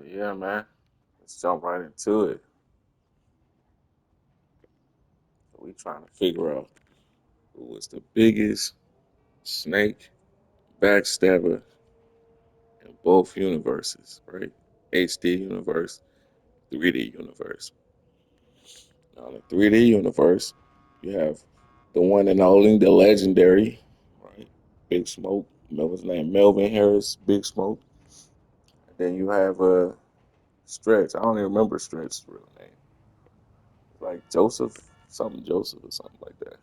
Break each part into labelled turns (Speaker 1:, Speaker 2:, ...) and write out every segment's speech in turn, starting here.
Speaker 1: Yeah, man. Let's jump right into it. We trying to figure out who was the biggest snake backstabber in both universes, right? HD universe, 3D universe. Now, in the 3D universe, you have the one and only, the legendary, right? Big Smoke. What was his name? Melvin Harris, Big Smoke. And then you have Stretch. I don't even remember Stretch's real name. Like Joseph, something Joseph or something like that.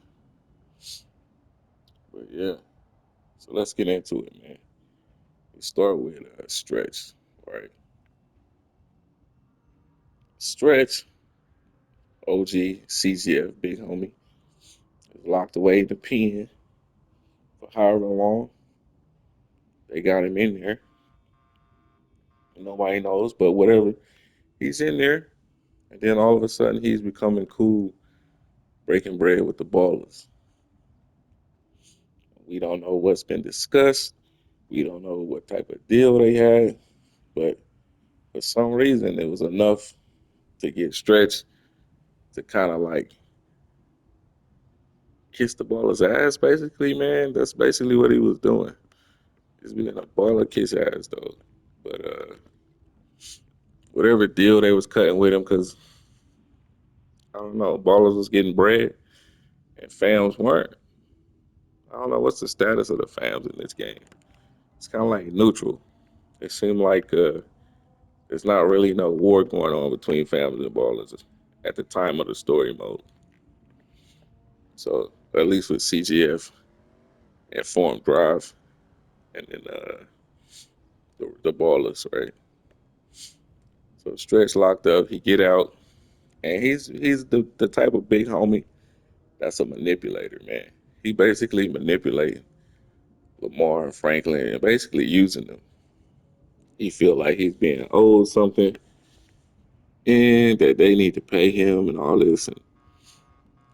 Speaker 1: But yeah, so let's get into it, man. We start with Stretch, right? Stretch, OG, CGF, big homie, is locked away in the pen for however long. They got him in there. Nobody knows, but whatever. He's in there, and then all of a sudden he's becoming cool, breaking bread with the ballers. We don't know what's been discussed. We don't know what type of deal they had, but for some reason it was enough to get Stretch to kind of like kiss the baller's ass, basically, man. That's basically what he was doing. He's being a baller kiss ass, though. But whatever deal they was cutting with him, because I don't know, ballers was getting bread and fams weren't. I don't know what's the status of the fams in this game. It's kind of like neutral. It seemed like there's not really no war going on between fams and ballers at the time of the story mode. So at least with CGF and Form Drive and then the ballers, right? So Stretch locked up, he get out, and he's the type of big homie that's a manipulator, man. He basically manipulating Lamar and Franklin and basically using them. He feel like he's being owed something and that they need to pay him and all this. And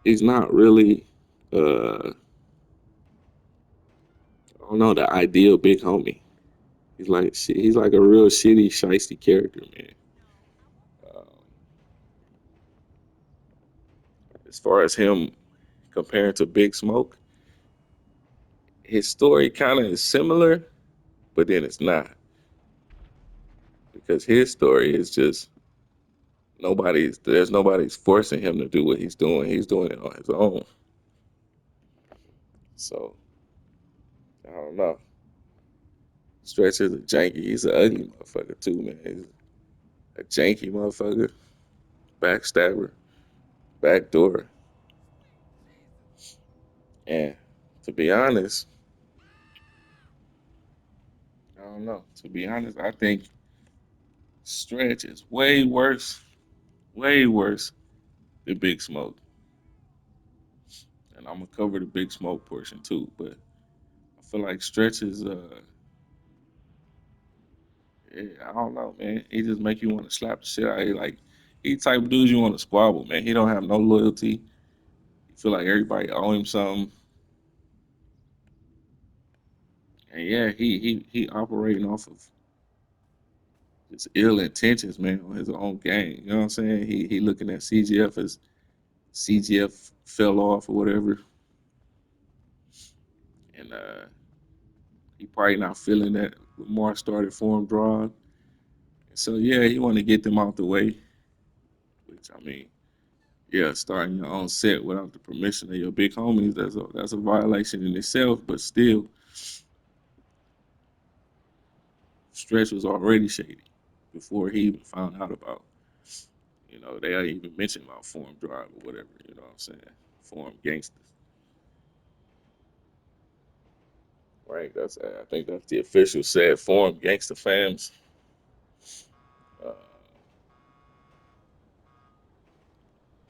Speaker 1: he's not really, I don't know, the ideal big homie. He's like a real shitty, shisty character, man. Um, as far as him comparing to Big Smoke, his story kind of is similar, but then it's not because his story is just there's nobody's forcing him to do what he's doing. He's doing it on his own. So I don't know. Stretch is a janky. He's an ugly motherfucker too, man. He's a janky motherfucker, backstabber, backdoor. And to be honest, I don't know. To be honest, I think Stretch is way worse than Big Smoke. And I'm gonna cover the Big Smoke portion too. But I feel like Stretch is yeah, I don't know, man. He just make you want to slap the shit out of you. Like he type of dude you want to squabble, man. He don't have no loyalty. He feel like everybody owe him something. And yeah, he operating off of his ill intentions, man, on his own game. You know what I'm saying? He looking at CGF as CGF fell off or whatever, and he probably not feeling that Lamar started form drawing. So yeah, he want to get them out the way. Which I mean, yeah, starting your own set without the permission of your big homies, that's a violation in itself. But still, Stretch was already shady before he even found out about. They didn't even mention about Form Drive or whatever. You know what I'm saying? Form Gangsters, right? I think that's the official said Form Gangster Fams. Uh,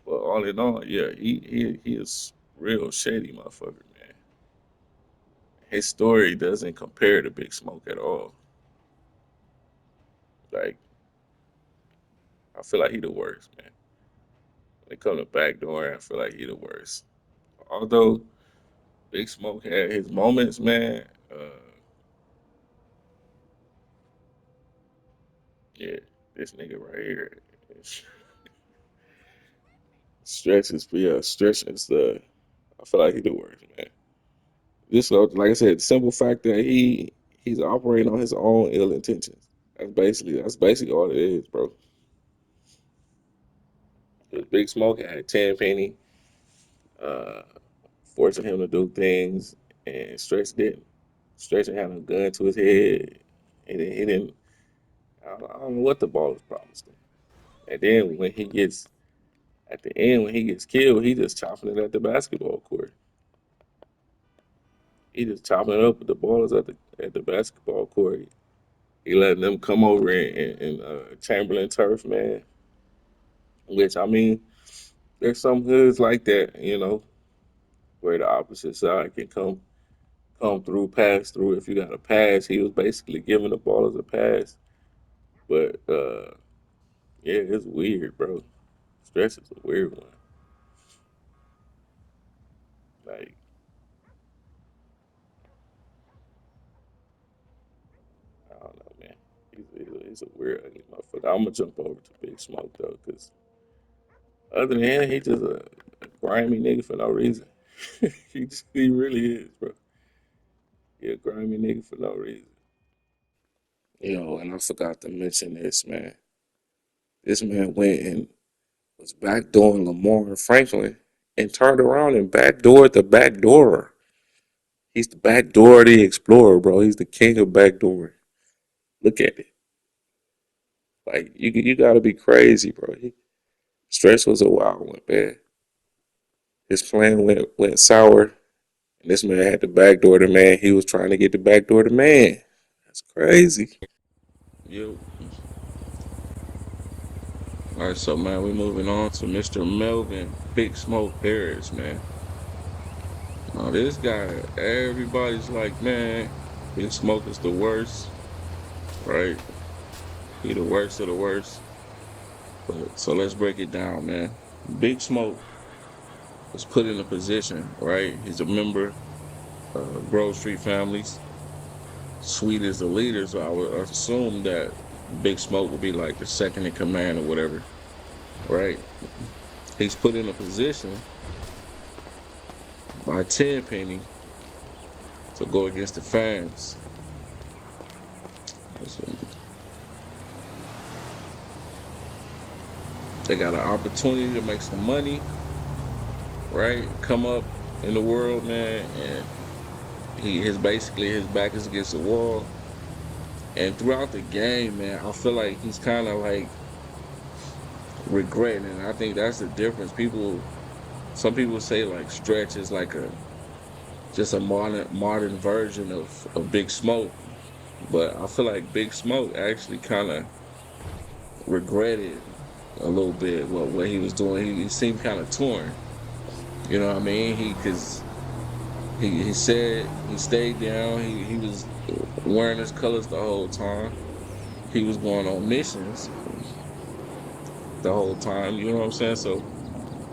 Speaker 1: but all in all, yeah, he is real shady motherfucker, man. His story doesn't compare to Big Smoke at all. Like I feel like he the worst, man. When it comes to backdoor, I feel like he the worst. Although Big Smoke had his moments, man. Yeah, This nigga right here. Stretch is yeah, stretch is the I feel like he the worst, man. Just like I said, the simple fact that he's operating on his own ill intentions. That's basically all it is, bro. 'Cause Big Smoke had 10 penny, uh, forcing him to do things, and Stretch didn't. Stretch had a gun to his head, and he didn't. I don't know what the ball was promised him. And then when he gets at the end, when he gets killed, he just chopping it at the basketball court. He just chopping it up with the balls at the basketball court. He letting them come over in Chamberlain turf, man. Which I mean, there's some hoods like that, where the opposite side can come through, pass through. If you got a pass, he was basically giving the ball as a pass. But yeah, it's weird, bro. Stress is a weird one. Like I don't know, man. He's a weird, ugly motherfucker. I'm gonna jump over to Big Smoke though, because other than him, he just a grimy nigga for no reason. He really is, bro. He a grimy nigga for no reason. And I forgot to mention this, man. This man went and was backdooring Lamar and Franklin and turned around and backdoored the backdoorer. He's the backdoor the explorer, bro. He's the king of backdooring. Look at it. Like you gotta be crazy, bro. Stretch was a wild one, man. His plan went sour, and this man had to backdoor the man. He was trying to get the backdoor the man. That's crazy. Yo. All right, so man, we moving on to Mr. Melvin Big Smoke Harris, man. Now this guy, everybody's like, man, Big Smoke is the worst, right? He the worst of the worst. But so let's break it down, man. Big Smoke was put in a position, right? He's a member of Grove Street Families. Sweet is the leader, so I would assume that Big Smoke would be like the second in command or whatever, right? He's put in a position by Tenpenny to go against the fans. They got an opportunity to make some money, right? Come up in the world, man, and his back is against the wall. And throughout the game, man, I feel like he's kind of like regretting, and I think that's the difference. Some people say like Stretch is like just a modern version of Big Smoke, but I feel like Big Smoke actually kind of regretted a little bit what he was doing. He seemed kind of torn. You know what I mean? Because he said he stayed down. He was wearing his colors the whole time. He was going on missions the whole time. You know what I'm saying? So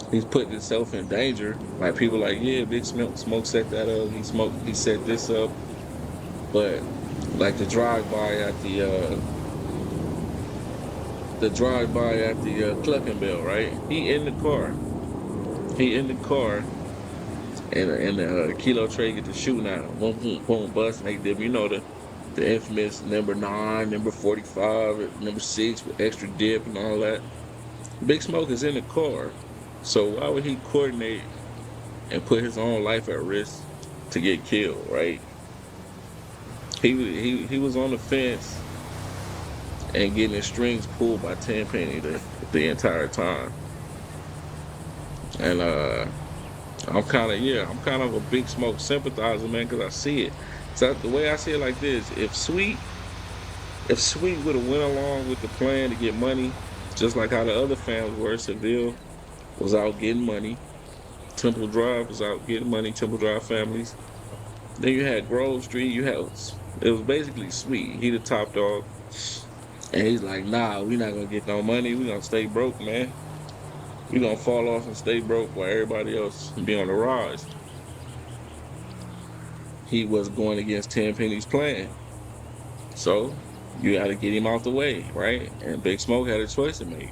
Speaker 1: he's putting himself in danger. Like people like, yeah, Big Smoke set that up. He set this up. But like the drive by at the Clucking Bell, right? He in the car. He in the car, and the kilo tray get to shooting at him. Boom, boom, boom, bust. And they did, the infamous number 9, number 45, number 6 with extra dip and all that. Big Smoke is in the car, so why would he coordinate and put his own life at risk to get killed? Right? He was on the fence and getting his strings pulled by Tenpenny the entire time, and I'm kind of a Big Smoke sympathizer, man, because I see it. So the way I see it like this: if Sweet would have went along with the plan to get money, just like how the other fans were, Seville was out getting money, Temple Drive was out getting money, Temple Drive families. Then you had Grove Street. It was basically Sweet. He the top dog, and he's like, nah, we not gonna get no money. We gonna stay broke, man. We gonna fall off and stay broke while everybody else be on the rise. He was going against Tenpenny's plan. So You got to get him out the way, right? And Big Smoke had a choice to make.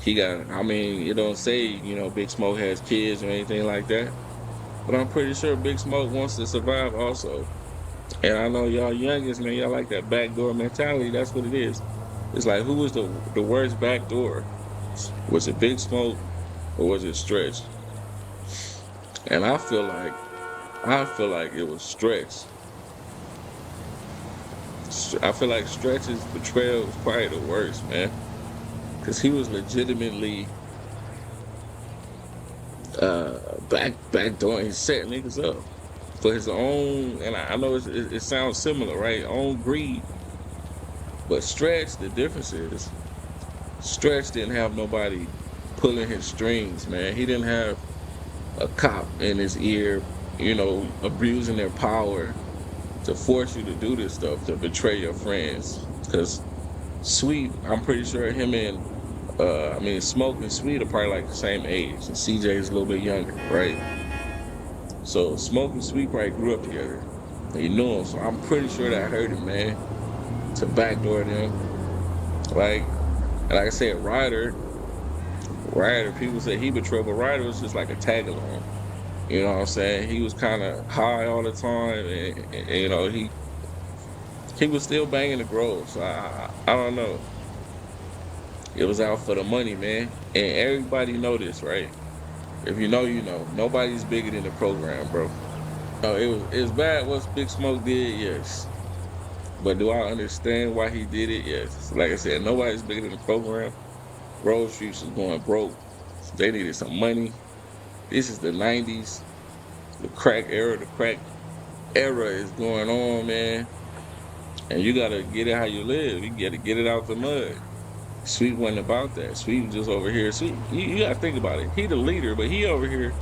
Speaker 1: I mean, it don't say, Big Smoke has kids or anything like that, but I'm pretty sure Big Smoke wants to survive also. And I know y'all youngest, man, y'all like that backdoor mentality. That's what it is. It's like, who was the worst backdoor? Was it Big Smoke or was it Stretch? And I feel like it was Stretch. I feel like Stretch's betrayal was probably the worst, man, because he was legitimately backdooring. He set niggas up for his own, and I know it sounds similar, right? Own greed, but Stretch, the difference is Stretch didn't have nobody pulling his strings, man. He didn't have a cop in his ear, abusing their power to force you to do this stuff, to betray your friends. Because Sweet, I'm pretty sure him and Smoke and Sweet are probably like the same age, and CJ is a little bit younger, right? So Smoke and Sweet probably grew up together. He knew him, so I'm pretty sure that hurt him, man, to backdoor them. Like, and like I said, Ryder, people say he betrayed, but Ryder was just like a tag along. You know what I'm saying? He was kind of high all the time, and he was still banging the Grove. So I don't know. It was out for the money, man, and everybody know this, right? If you know, you know. Nobody's bigger than the program, bro. No, it was bad. What Big Smoke did, yes. But do I understand why he did it? Yes. Like I said, nobody's bigger than the program. Grove Streets was going broke. They needed some money. This is the 90s. The crack era. The crack era is going on, man. And you gotta get it how you live. You gotta get it out the mud. Sweet wasn't about that. Sweet was just over here. Sweet, you gotta think about it. He the leader, but he over here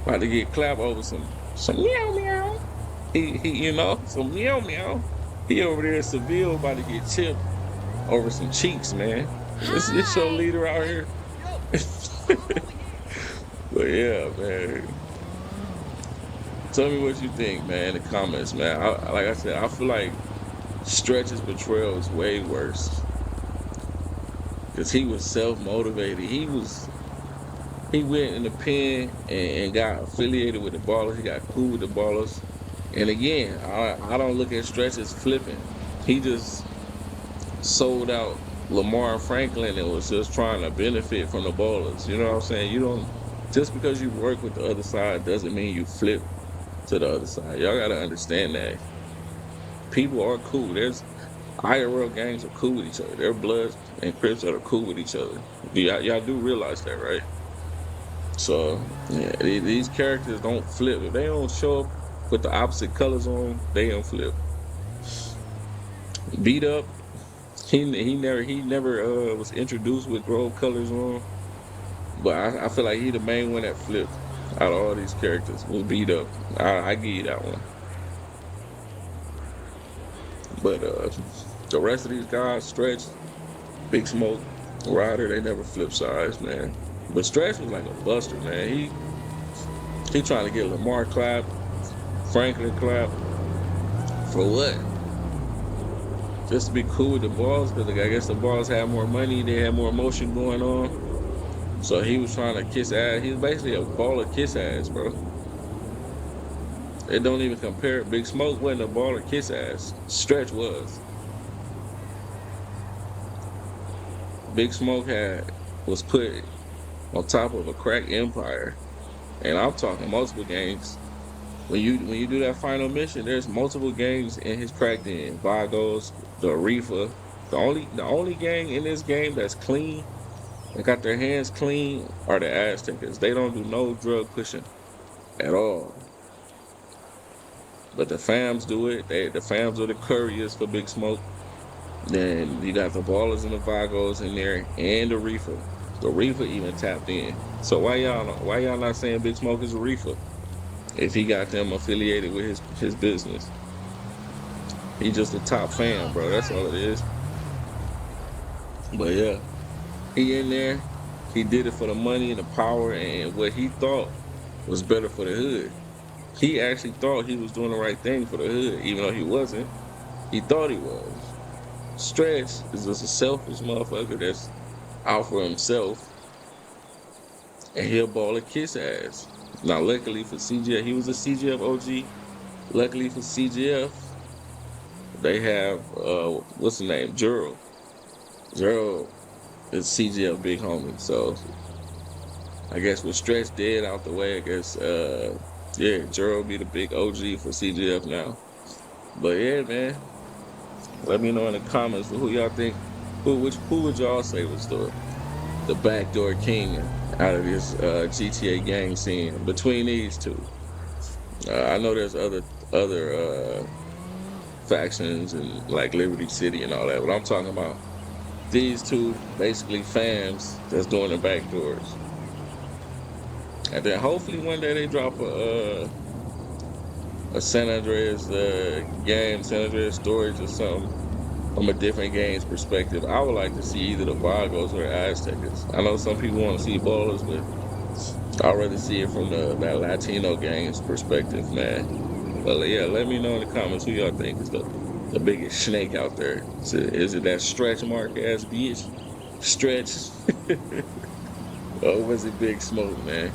Speaker 1: about to get clapped over some meow meow. Some meow meow. He over there in Seville about to get chipped over some cheeks, man. It's your leader out here. But yeah, man. Tell me what you think, man, in the comments, man. Like I said, I feel like Stretch's betrayal is way worse because he was self-motivated. He went in the pen and got affiliated with the ballers. He got cool with the ballers. And again, I don't look at Stretch as flipping. He just sold out Lamar Franklin and was just trying to benefit from the ballers. You know what I'm saying? You don't just because you work with the other side doesn't mean you flip to the other side. Y'all gotta understand that people are cool. There's IRL gangs are cool with each other. They're Bloods and Crips that are cool with each other. Y'all do realize that, right? So yeah, these characters don't flip. If they don't show up with the opposite colors on, they don't flip. Beat up. He never was introduced with Grove colors on. But I feel like he the main one that flipped out of all these characters. Was Beat Up. I give you that one. But the rest of these guys, Stretch, Big Smoke, Ryder, they never flip sides, man. But Stretch was like a buster, man. He trying to get Lamar clapped, Franklin clapped. For what? Just to be cool with the balls, because I guess the balls had more money, they had more emotion going on. So he was trying to kiss ass. He was basically a baller kiss ass, bro. It don't even compare. Big Smoke wasn't a baller kiss ass. Stretch was. Big Smoke was put on top of a crack empire. And I'm talking multiple gangs. When you do that final mission, there's multiple gangs in his crack den. Vagos, the Reefa. The only gang in this game that's clean and got their hands clean are the Aztecas. They don't do no drug pushing at all. But the fams do it. The fams are the couriers for Big Smoke. Then you got the Ballers and the Vagos in there and the Reefa. The Reefa even tapped in. So why y'all not saying Big Smoke is a Reefa? If he got them affiliated with his business. He's just a top fan, bro. That's all it is. But yeah, he in there. He did it for the money and the power and what he thought was better for the hood. He actually thought he was doing the right thing for the hood, even though he wasn't. He thought he was. Stretch is just a selfish motherfucker that's out for himself, and he'll ball a kiss ass. Now, luckily for CGF, he was a CGF OG. Luckily for CGF, they have what's the name? Juro. Juro is CGF big homie. So I guess with Stretch dead out the way, I guess yeah, Juro be the big OG for CGF now. But yeah, man. Let me know in the comments who y'all think who would y'all say was the backdoor king out of this GTA gang scene between these two. I know there's other factions and like Liberty City and all that, but I'm talking about these two basically fams that's doing the backdoors. And then hopefully one day they drop a San Andreas game, San Andreas stories or something from a different game's perspective. I would like to see either the Vagos or the Aztecas. I know some people want to see ballers, but I'd rather see it from that Latino game's perspective, man. But yeah, let me know in the comments who y'all think is the biggest snake out there. Is it that stretch mark ass bitch? Stretch? Or was it Big Smoke, man?